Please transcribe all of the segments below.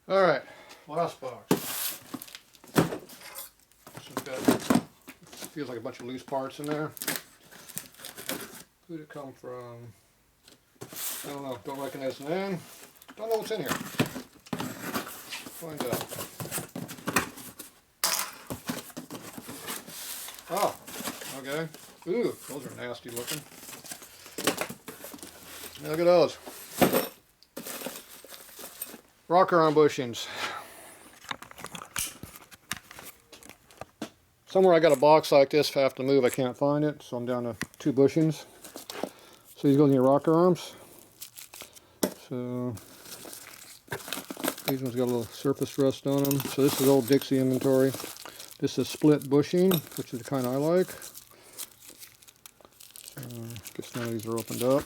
All right, last box. Feels like a bunch of loose parts in there. Who'd it come from? I don't know. Don't recognize the name. Don't know what's in here. Find out. Oh, okay. Ooh, those are nasty looking. Look at those. Rocker arm bushings. Somewhere I got a box like this. If I have to move, I can't find it, so I'm down to 2 bushings. So these go in your rocker arms. So these ones got a little surface rust on them. So this is old Dixie inventory. This is split bushing, which is the kind I like. So I guess none of these are opened up.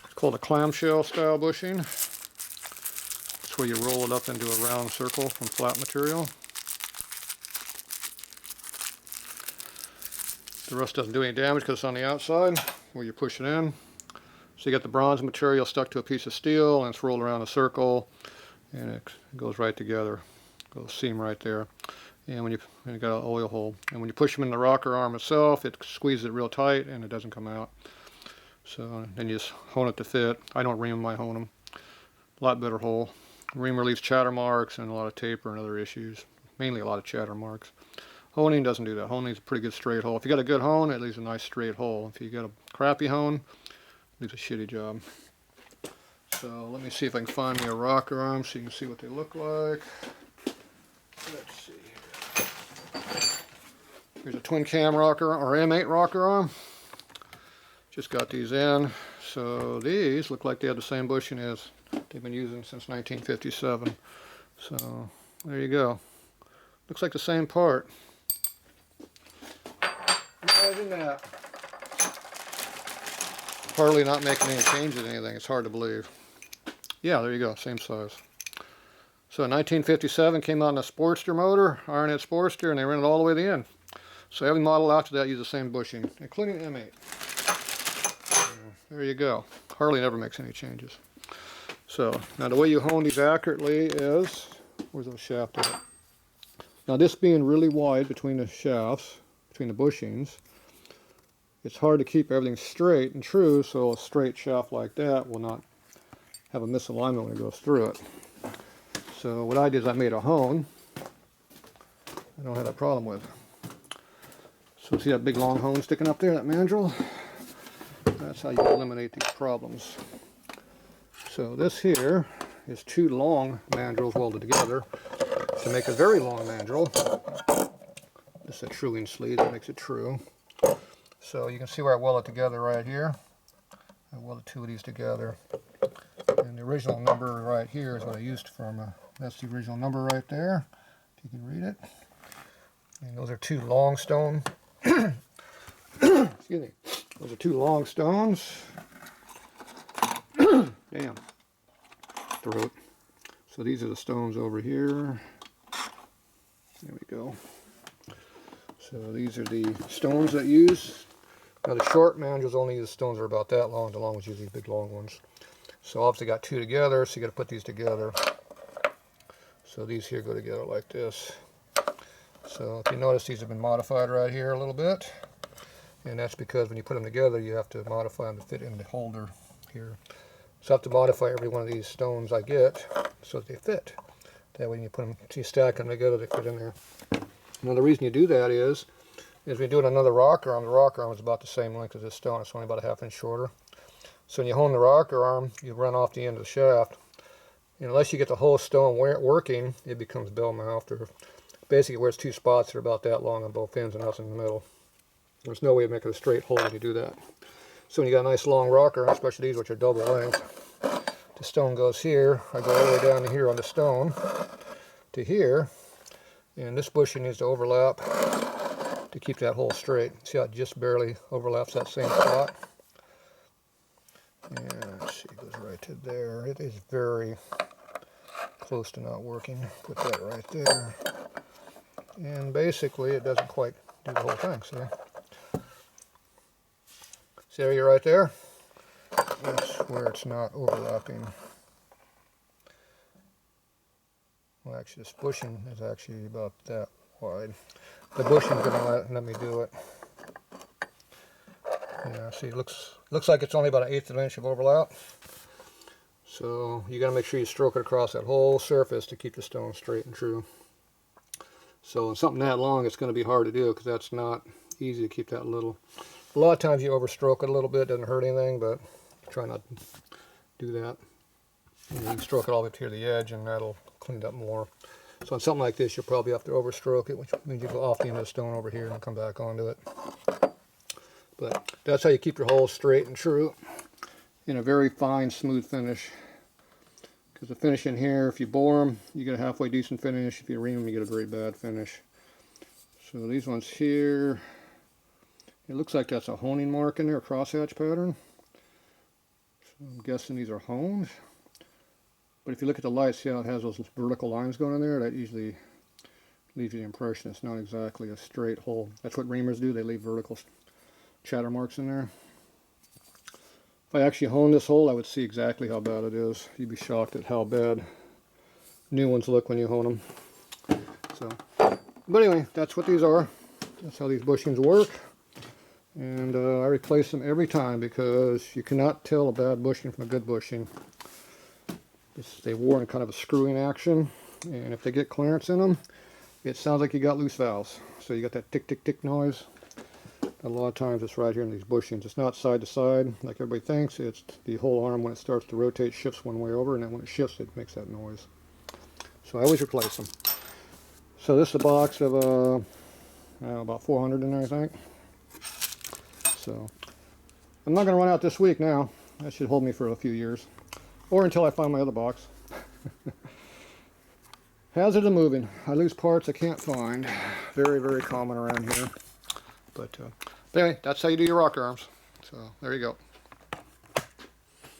It's called a clamshell style bushing. It's where you roll it up into a round circle from flat material. The rust doesn't do any damage because it's on the outside where you push it in. So you got the bronze material stuck to a piece of steel and it's rolled around a circle and it goes right together. Goes seam right there. And when you got an oil hole. And when you push them in the rocker arm itself, it squeezes it real tight and it doesn't come out. So then you just hone it to fit. I don't ream them, I hone them. A lot better hole. Ream relieves chatter marks and a lot of taper and other issues. Mainly a lot of chatter marks. Honing doesn't do that. Honing is a pretty good straight hole. If you got a good hone, it leaves a nice straight hole. If you got a crappy hone, it leaves a shitty job. So let me see if I can find me a rocker arm so you can see what they look like. Let's see here. Here's a twin cam rocker or M8 rocker arm. Just got these in. So these look like they have the same bushing as they've been using since 1957. So there you go. Looks like the same part. Imagine that. Harley not making any changes to anything. It's hard to believe. Yeah, there you go. Same size. So in 1957 came out in a Sportster motor, Ironhead Sportster, and they ran it all the way to the end. So every model after that used the same bushing, including M8. So there you go. Harley never makes any changes. So now the way you hone these accurately is, where's the shaft at? Now this being really wide between the shafts, between the bushings, it's hard to keep everything straight and true, so a straight shaft like that will not have a misalignment when it goes through it. So what I did is I made a hone. I don't have that problem with. So see that big long hone sticking up there, that mandrel? That's how you eliminate these problems. So this here is 2 long mandrels welded together to make a very long mandrel. This is a truing sleeve that makes it true. So you can see where I welded together right here. I welded 2 of these together. And the original number right here is what I used from, that's the original number right there, if you can read it. And those are 2 long stone, excuse me, those are 2 long stones. Damn, throat. So these are the stones over here. There we go. So these are the stones that use. Now the short mandrels only use stones that are about that long. The long ones use these big long ones. So obviously got 2 together, so you got to put these together. So these here go together like this. So if you notice, these have been modified right here a little bit. And that's because when you put them together, you have to modify them to fit in the holder here. So I have to modify every one of these stones I get so that they fit. That way when you put them, you stack them together, they fit in there. Now the reason you do that is when you do it on another rocker arm, the rocker arm is about the same length as this stone. It's only about a 1/2 inch shorter. So when you hone the rocker arm, you run off the end of the shaft. And unless you get the whole stone working, it becomes bell-mouthed, or basically where it's 2 spots that are about that long on both ends and nothing in the middle. There's no way of making a straight hole when you do that. So when you got a nice long rocker arm, especially these which are double length, the stone goes here. I go all the way down to here on the stone to here, and this bushing needs to overlap to keep that hole straight. See how it just barely overlaps that same spot? And let's see, it goes right to there. It is very close to not working. Put that right there. And basically it doesn't quite do the whole thing, see? See area right there? That's where it's not overlapping. Well, actually, this bushing is actually about that wide. The bushing's gonna let me do it. Yeah, see, it looks like it's only about 1/8 of an inch of overlap. So you got to make sure you stroke it across that whole surface to keep the stone straight and true. So in something that long, it's going to be hard to do because that's not easy to keep that little. A lot of times you overstroke it a little bit, doesn't hurt anything, but try not to do that. And you can stroke it all the way to the edge, and that'll clean it up more. So on something like this, you'll probably have to overstroke it, which means you go off the end of the stone over here and come back onto it. But that's how you keep your holes straight and true in a very fine, smooth finish. Because the finish in here, if you bore them, you get a halfway decent finish. If you ream them, you get a very bad finish. So these ones here, it looks like that's a honing mark in there, a crosshatch pattern. So I'm guessing these are honed. But if you look at the light, see how it has those vertical lines going in there? That usually leaves you the impression it's not exactly a straight hole. That's what reamers do, they leave vertical chatter marks in there. If I actually honed this hole, I would see exactly how bad it is. You'd be shocked at how bad new ones look when you hone them. So, but anyway, that's what these are. That's how these bushings work. And I replace them every time because you cannot tell a bad bushing from a good bushing. They wore in kind of a screwing action, and if they get clearance in them, it sounds like you got loose valves. So you got that tick, tick, tick noise. A lot of times it's right here in these bushings. It's not side to side like everybody thinks. It's the whole arm, when it starts to rotate, shifts one way over, and then when it shifts, it makes that noise. So I always replace them. So this is a box of about 400 in there, I think. So I'm not going to run out this week now. That should hold me for a few years, or until I find my other box. Hazard of moving. I lose parts I can't find. Very, very common around here. But anyway, that's how you do your rocker arms. So there you go.